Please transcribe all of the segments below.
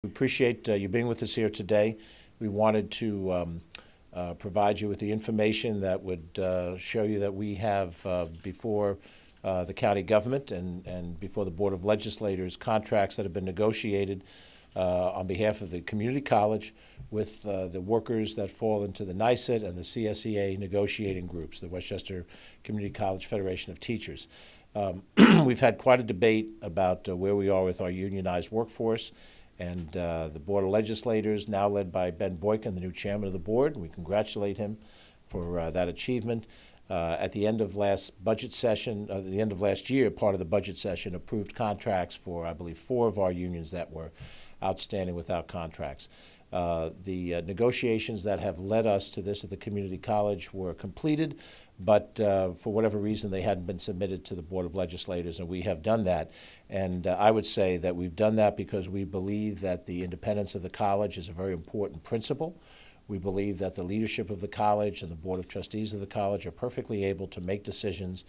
We appreciate you being with us here today. We wanted to provide you with the information that would show you that we have before the county government and before the Board of Legislators contracts that have been negotiated on behalf of the community college with the workers that fall into the NYSET and the CSEA negotiating groups, the Westchester Community College Federation of Teachers. We've had quite a debate about where we are with our unionized workforce, and the Board of Legislators, now led by Ben Boykin, the new chairman of the board. We congratulate him for that achievement. At the end of last budget session, at the end of last year, part of the budget session approved contracts for, I believe, 4 of our unions that were outstanding without contracts. The negotiations that have led us to this at the community college were completed, but for whatever reason they hadn't been submitted to the Board of Legislators, and we have done that. And I would say that we've done that because we believe that the independence of the college is a very important principle. We believe that the leadership of the college and the Board of Trustees of the college are perfectly able to make decisions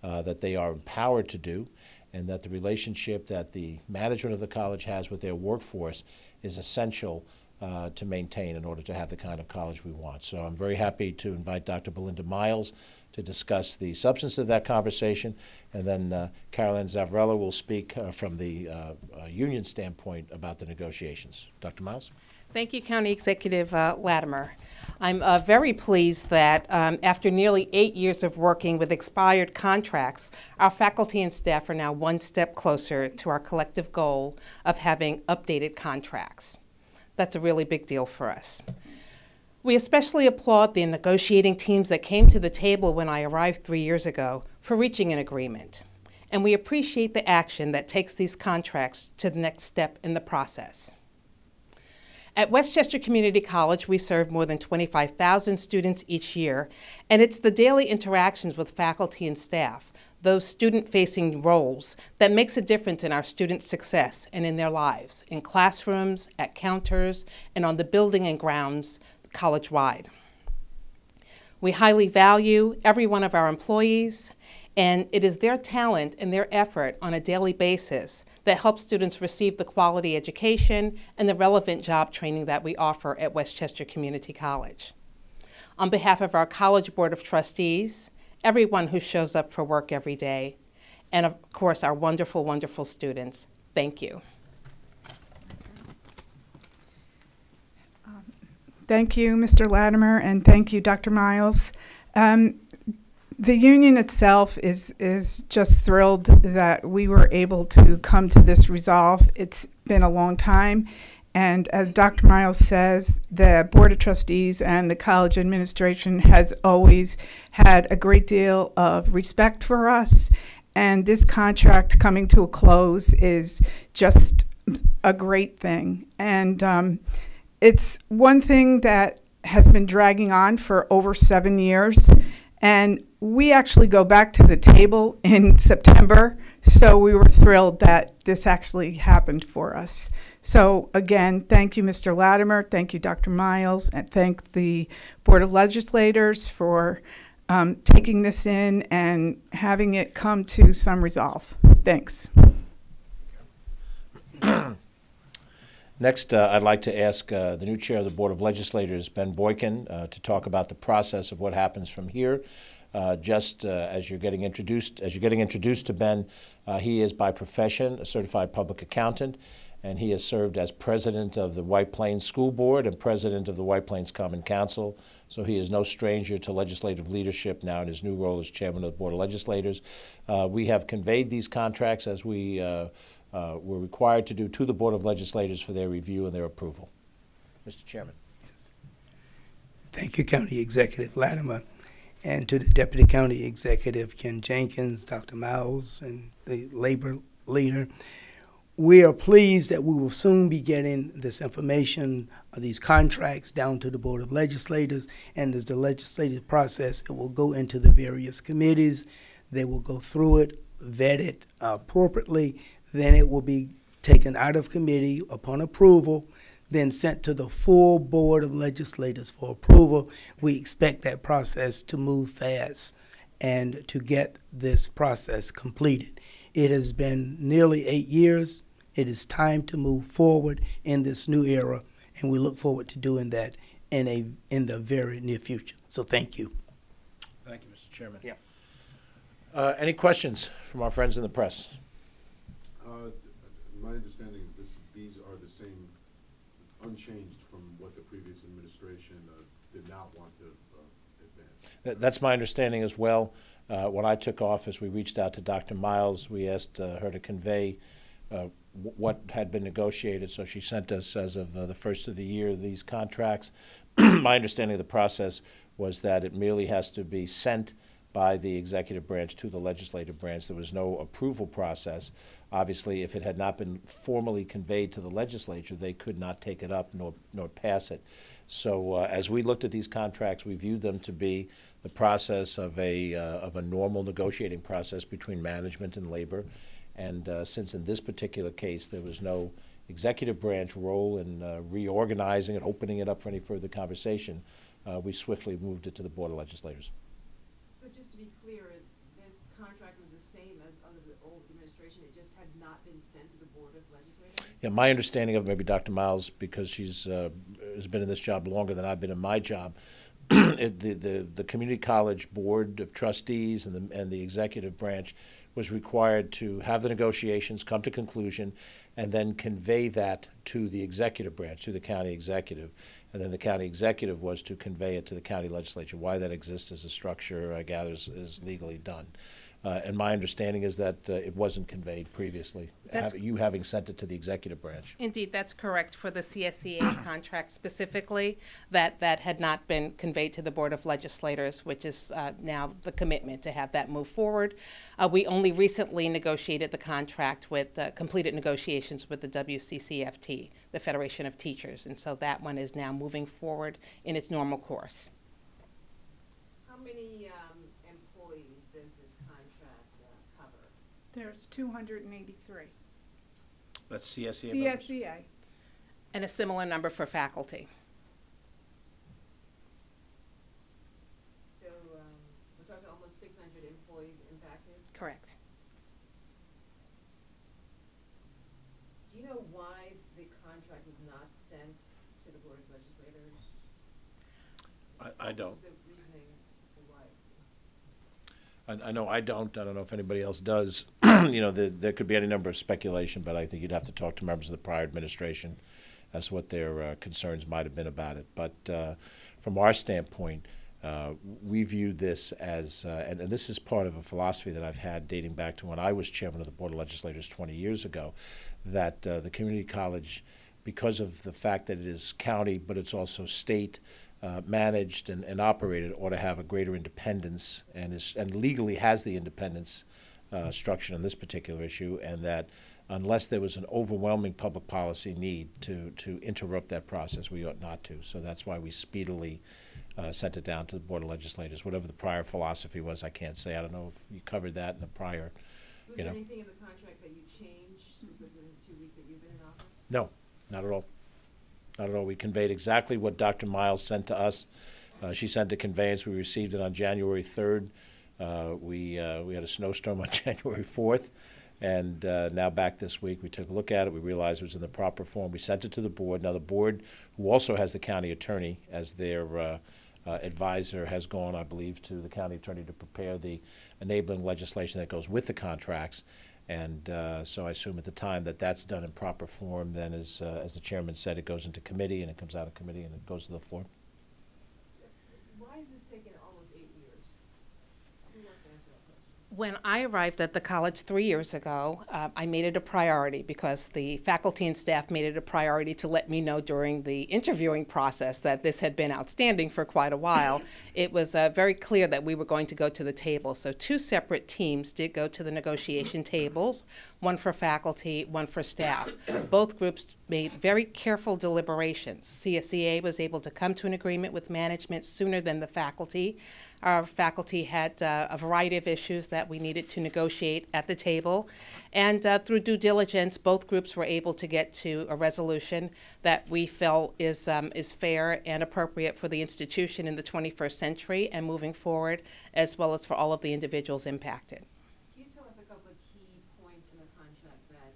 that they are empowered to do, and that the relationship that the management of the college has with their workforce is essential to maintain in order to have the kind of college we want. So I'm very happy to invite Dr. Belinda Miles to discuss the substance of that conversation, and then Carolyn Zavarella will speak from the union standpoint about the negotiations. Dr. Miles? Thank you, County Executive Latimer. I'm very pleased that after nearly 8 years of working with expired contracts, our faculty and staff are now one step closer to our collective goal of having updated contracts. That's a really big deal for us. We especially applaud the negotiating teams that came to the table when I arrived 3 years ago for reaching an agreement. And we appreciate the action that takes these contracts to the next step in the process. At Westchester Community College, we serve more than 25,000 students each year, and it's the daily interactions with faculty and staff, those student-facing roles, that makes a difference in our students' success and in their lives, in classrooms, at counters, and on the building and grounds college-wide. We highly value every one of our employees, and it is their talent and their effort on a daily basis that helps students receive the quality education and the relevant job training that we offer at Westchester Community College. On behalf of our College Board of Trustees, everyone who shows up for work every day, and of course our wonderful, wonderful students, thank you. Thank you, Mr. Latimer, and thank you, Dr. Miles. The union itself is just thrilled that we were able to come to this resolve. It's been a long time, and as Dr. Miles says, the Board of Trustees and the college administration has always had a great deal of respect for us, and this contract coming to a close is just a great thing. And it's one thing that has been dragging on for over 7 years, and we actually go back to the table in September, so we were thrilled that this actually happened for us. So again, thank you, Mr. Latimer, thank you, Dr. Miles, and thank the Board of Legislators for taking this in and having it come to some resolve. Thanks. Next, I'd like to ask the new chair of the Board of Legislators, Ben Boykin, to talk about the process of what happens from here. As you're getting introduced to Ben, he is by profession a certified public accountant, and he has served as president of the White Plains School Board and president of the White Plains Common Council. So he is no stranger to legislative leadership now in his new role as chairman of the Board of Legislators. We have conveyed these contracts as we were required to do to the Board of Legislators for their review and their approval. Mr. Chairman. Yes. Thank you, County Executive Latimer, and to the Deputy County Executive, Ken Jenkins, Dr. Miles, and the labor leader. We are pleased that we will soon be getting this information, these contracts, down to the Board of Legislators, and as the legislative process, it will go into the various committees. They will go through it, vet it appropriately, then it will be taken out of committee upon approval, then sent to the full Board of Legislators for approval. We expect that process to move fast and to get this process completed. It has been nearly 8 years It is time to move forward in this new era, and we look forward to doing that in the very near future. So thank you. Thank you, Mr. Chairman. Yeah. Any questions from our friends in the press? My understanding is these are the same, unchanged from what the previous administration did not want to advance. That's my understanding as well. When I took office, we reached out to Dr. Miles. We asked her to convey what had been negotiated, so she sent us, as of the first of the year, these contracts. My understanding of the process was that it merely has to be sent by the executive branch to the legislative branch. There was no approval process. Obviously, if it had not been formally conveyed to the legislature, they could not take it up nor pass it. So as we looked at these contracts, we viewed them to be the process of a normal negotiating process between management and labor. And since in this particular case there was no executive branch role in reorganizing it, opening it up for any further conversation, we swiftly moved it to the Board of Legislators. So just to be clear, this contract was the same as under the old administration, it just had not been sent to the Board of Legislators? Yeah, my understanding of maybe Dr. Miles, because she's has been in this job longer than I've been in my job, the Community College Board of Trustees and the executive branch was required to have the negotiations, come to conclusion, and then convey that to the executive branch, to the county executive. And then the county executive was to convey it to the county legislature. Why that exists as a structure, I gather, is legally done. And my understanding is that it wasn't conveyed previously, you having sent it to the executive branch. Indeed, that's correct for the CSEA contract specifically. That had not been conveyed to the Board of Legislators, which is now the commitment to have that move forward. We only recently negotiated the contract with completed negotiations with the WCCFT, the Federation of Teachers, and so that one is now moving forward in its normal course. How many employees does this contract cover? There's 283. That's CSEA members? CSEA. And a similar number for faculty. So we're talking almost 600 employees impacted? Correct. Do you know why the contract was not sent to the Board of Legislators? I don't. What was the reasoning as to why? I know I don't. I don't know if anybody else does. You know, there could be any number of speculation, but I think you'd have to talk to members of the prior administration as to what their concerns might have been about it. But from our standpoint, we view this as, and this is part of a philosophy that I've had dating back to when I was chairman of the Board of Legislators 20 years ago, that the community college, because of the fact that it is county, but it's also state, managed and operated, ought to have a greater independence and legally has the independence structure on this particular issue, and that unless there was an overwhelming public policy need to interrupt that process, we ought not to. So that's why we speedily sent it down to the Board of Legislators. Whatever the prior philosophy was, I can't say. I don't know if you covered that in the prior, Was you there know. anything in the contract that you changed specifically in the 2 weeks that you've been in office? No, not at all. Not at all. We conveyed exactly what Dr. Miles sent to us. She sent a conveyance. We received it on January 3rd. We had a snowstorm on January 4th. And now back this week, we took a look at it. We realized it was in the proper form. We sent it to the board. Now the board, who also has the county attorney as their advisor, has gone, I believe, to the county attorney to prepare the enabling legislation that goes with the contracts. And so I assume at the time that that's done in proper form, then as the chairman said, it goes into committee and it comes out of committee and it goes to the floor. Why is this taking almost 8 years? Who wants to answer that question? When I arrived at the college 3 years ago, I made it a priority because the faculty and staff made it a priority to let me know during the interviewing process that this had been outstanding for quite a while. It was very clear that we were going to go to the table. So 2 separate teams did go to the negotiation tables, one for faculty, one for staff. Both groups made very careful deliberations. CSEA was able to come to an agreement with management sooner than the faculty. Our faculty had a variety of issues that we needed to negotiate at the table. And through due diligence, both groups were able to get to a resolution that we felt is fair and appropriate for the institution in the 21st century and moving forward, as well as for all of the individuals impacted. Can you tell us a couple of key points in the contract that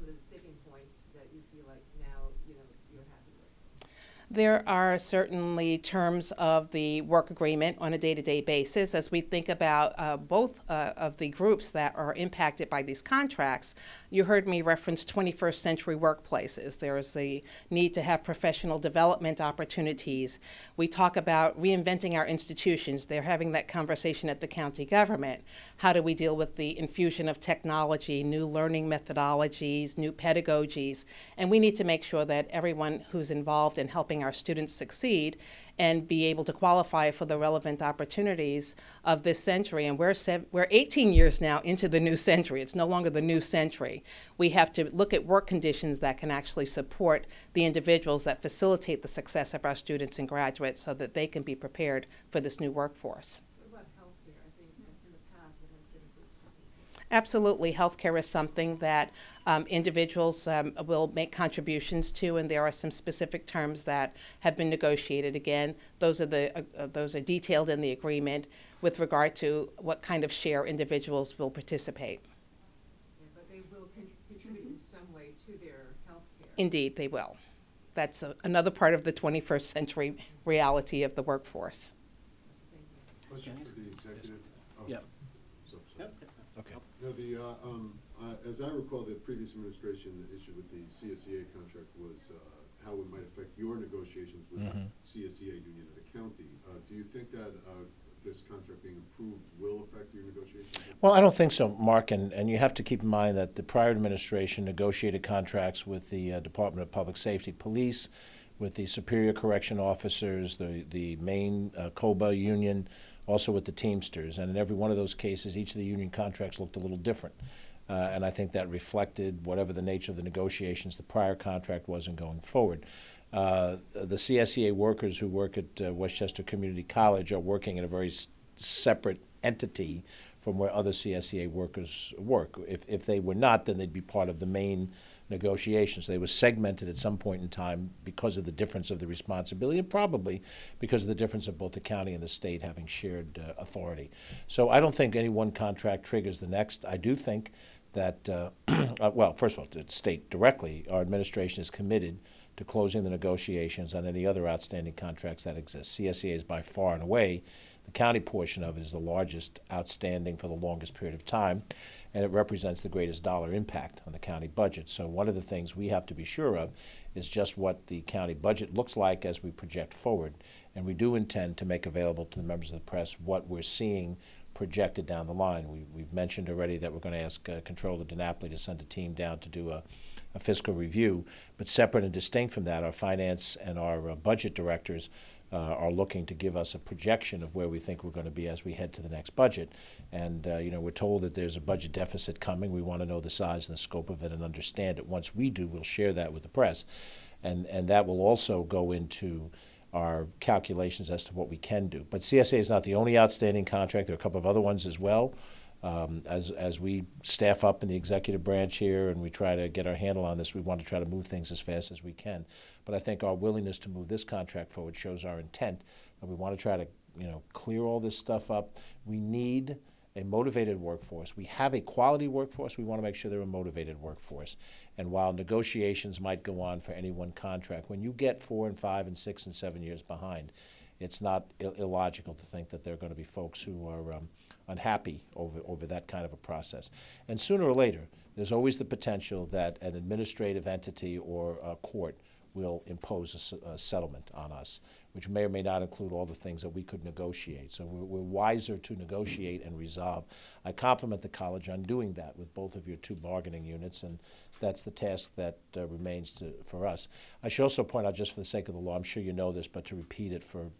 of the sticking points that you feel like now, you're happy with? There are certainly terms of the work agreement on a day-to-day basis. As we think about both of the groups that are impacted by these contracts, you heard me reference 21st century workplaces. There is the need to have professional development opportunities. We talk about reinventing our institutions. They're having that conversation at the county government. How do we deal with the infusion of technology, new learning methodologies, new pedagogies? And we need to make sure that everyone who's involved in helping our students succeed and be able to qualify for the relevant opportunities of this century. And we're 18 years now into the new century. It's no longer the new century. We have to look at work conditions that can actually support the individuals that facilitate the success of our students and graduates so that they can be prepared for this new workforce. What about healthcare? I think in the past it has been a good sticking point. Absolutely. Healthcare is something that individuals will make contributions to, and there are some specific terms that have been negotiated. Again, those are detailed in the agreement with regard to what kind of share individuals will participate. Yeah, but they will contribute in some way to their healthcare. Indeed, they will. That's another part of the 21st century reality of the workforce. Thank you. Question for the executive? Oh, Yep. sorry. Okay. No, as I recall, the previous administration, the issue with the CSEA contract was how it might affect your negotiations with the CSEA union of the county. Do you think that this contract being approved will affect your negotiations? Well, I don't think so, Mark, and you have to keep in mind that the prior administration negotiated contracts with the Department of Public Safety, Police, with the Superior Correction Officers, the main COBA union, also with the Teamsters. And in every one of those cases, each of the union contracts looked a little different. And I think that reflected whatever the nature of the negotiations the prior contract was in going forward. The CSEA workers who work at Westchester Community College are working in a very separate entity from where other CSEA workers work. If they were not, then they'd be part of the main negotiations. They were segmented at some point in time because of the difference of the responsibility, and probably because of the difference of both the county and the state having shared authority. So I don't think any one contract triggers the next. I do think that, well, first of all, to state directly, our administration is committed to closing the negotiations on any other outstanding contracts that exist. CSEA is by far and away, the county portion of it is the largest outstanding for the longest period of time, and it represents the greatest dollar impact on the county budget. So one of the things we have to be sure of is just what the county budget looks like as we project forward. And we do intend to make available to the members of the press what we're seeing projected down the line. We've mentioned already that we're going to ask Comptroller DiNapoli to send a team down to do a fiscal review. But separate and distinct from that, our finance and our budget directors are looking to give us a projection of where we think we're going to be as we head to the next budget. And we're told that there's a budget deficit coming. We want to know the size and the scope of it and understand it. Once we do, we'll share that with the press. And that will also go into our calculations as to what we can do. But CSA is not the only outstanding contract. There are a couple of other ones as well. As we staff up in the executive branch here and we try to get our handle on this, we want to try to move things as fast as we can. But I think our willingness to move this contract forward shows our intent that we want to try to, clear all this stuff up. We need a motivated workforce. We have a quality workforce. We want to make sure they're a motivated workforce. And while negotiations might go on for any one contract, when you get 4 and 5 and 6 and 7 years behind, it's not illogical to think that there are going to be folks who are unhappy over that kind of a process. And sooner or later, there's always the potential that an administrative entity or a court will impose a settlement on us, which may or may not include all the things that we could negotiate. So we're wiser to negotiate and resolve. I compliment the college on doing that with both of your 2 bargaining units, and that's the task that remains for us. I should also point out, just for the sake of the law, I'm sure you know this, but to repeat it for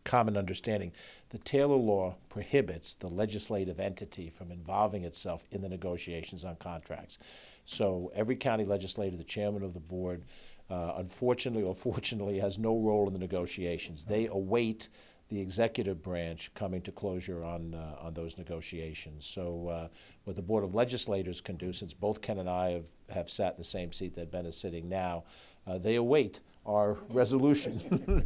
common understanding, the Taylor law prohibits the legislative entity from involving itself in the negotiations on contracts. So every county legislator, the chairman of the board, unfortunately or fortunately, has no role in the negotiations. They await the executive branch coming to closure on those negotiations. So what the Board of Legislators can do, since both Ken and I have sat in the same seat that Ben is sitting now, they await our resolution.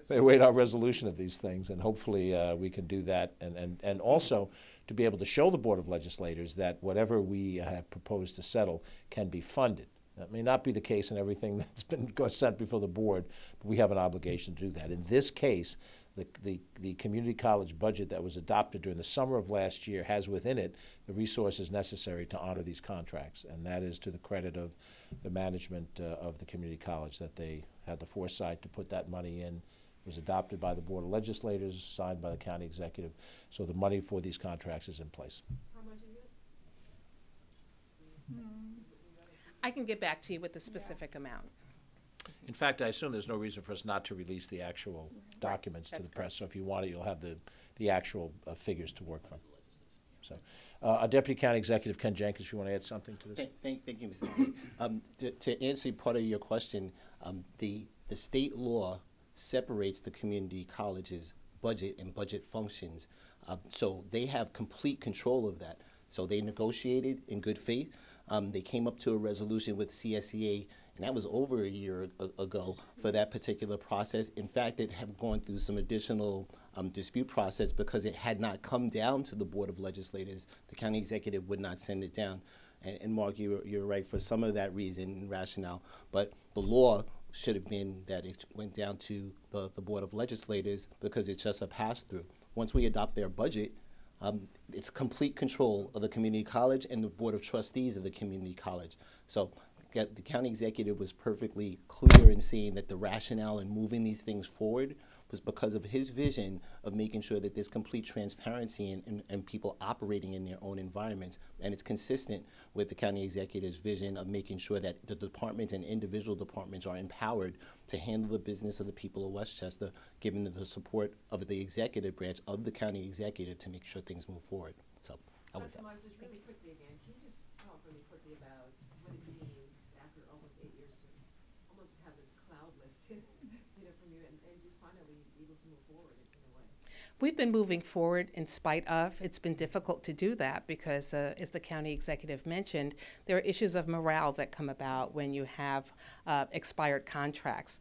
They await our resolution of these things, and hopefully we can do that. And also to be able to show the Board of Legislators that whatever we have proposed to settle can be funded. That may not be the case in everything that's been sent before the board, but we have an obligation to do that. In this case, the community college budget that was adopted during the summer of last year has within it the resources necessary to honor these contracts, and that is to the credit of the management of the community college that they had the foresight to put that money in. It was adopted by the Board of Legislators, signed by the county executive, so the money for these contracts is in place. How much is it? I can get back to you with the specific amount. In fact, I assume there's no reason for us not to release the actual documents to That's the press. So if you want it, you'll have the actual figures to work from. So, our Deputy County Executive Ken Jenkins, if you want to add something to this. Thank you, Mr. Dixon. To answer part of your question, the state law separates the community college's budget and budget functions. So they have complete control of that. So they negotiated in good faith. They came up to a resolution with CSEA, and that was over a year ago for that particular process. In fact, it had gone through some additional dispute process because it had not come down to the Board of Legislators. The county executive would not send it down. And Mark, you're right for some of that reason and rationale. But the law should have been that it went down to the Board of Legislators because it's just a pass-through. Once we adopt their budget, it's complete control of the community college and the Board of Trustees of the community college. So the county executive was perfectly clear in saying that the rationale in moving these things forward was because of his vision of making sure that there's complete transparency and people operating in their own environments. And it's consistent with the county executive's vision of making sure that the departments and individual departments are empowered to handle the business of the people of Westchester, given the support of the executive branch of the county executive to make sure things move forward. So, Dr. Myers, just really quickly again, can you just talk really quickly about what it means after almost 8 years to almost have this cloud lifted, from you and just finally able to move forward in a way? We've been moving forward in spite of. It's been difficult to do that because, as the county executive mentioned, there are issues of morale that come about when you have expired contracts.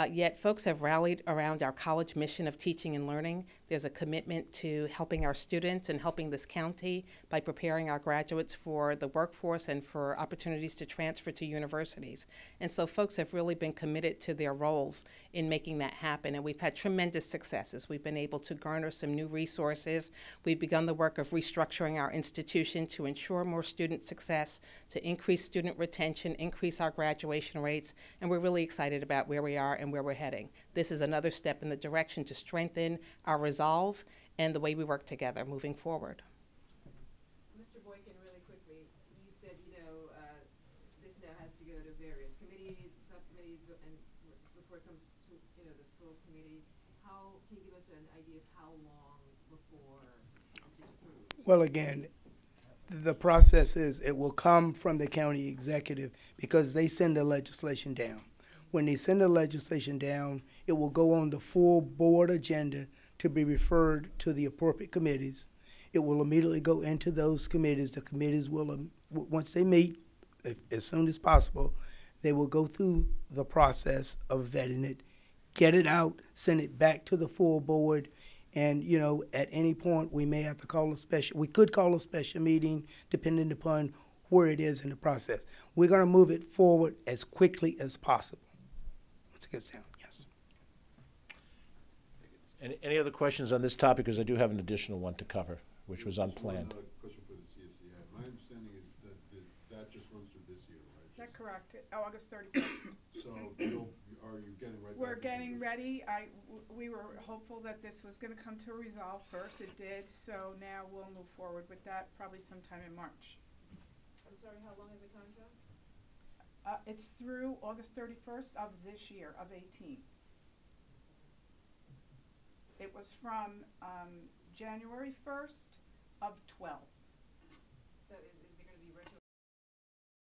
Yet folks have rallied around our college mission of teaching and learning. There's a commitment to helping our students and helping this county by preparing our graduates for the workforce and for opportunities to transfer to universities. And so folks have really been committed to their roles in making that happen. And we've had tremendous successes. We've been able to garner some new resources. We've begun the work of restructuring our institution to ensure more student success, to increase student retention, increase our graduation rates, and we're really excited about where we are and where we're heading. This is another step in the direction to strengthen our resolve and the way we work together moving forward. Mr. Boykin, really quickly, you said, this now has to go to various committees, subcommittees, and before it comes to, the full committee. How can you give us an idea of how long before this is approved? Well, again, the process is it will come from the county executive because they send the legislation down. When they send the legislation down, it will go on the full board agenda to be referred to the appropriate committees. It will immediately go into those committees. The committees will, once they meet, as soon as possible, they will go through the process of vetting it, get it out, send it back to the full board, and, at any point we may have to we could call a special meeting depending upon where it is in the process. We're going to move it forward as quickly as possible. Once it gets down, yes. Any other questions on this topic? Because I do have an additional one to cover, which was unplanned. One question for the CSEA. My understanding is that just runs through this year, right? That's correct. August 31st. So are you getting right? We're getting ready. We were hopeful that this was going to come to a resolve first. It did. So now we'll move forward with that probably sometime in March. I'm sorry, how long is the contract? It's through August 31st of this year, of 18. It was from January 1st of 12. So is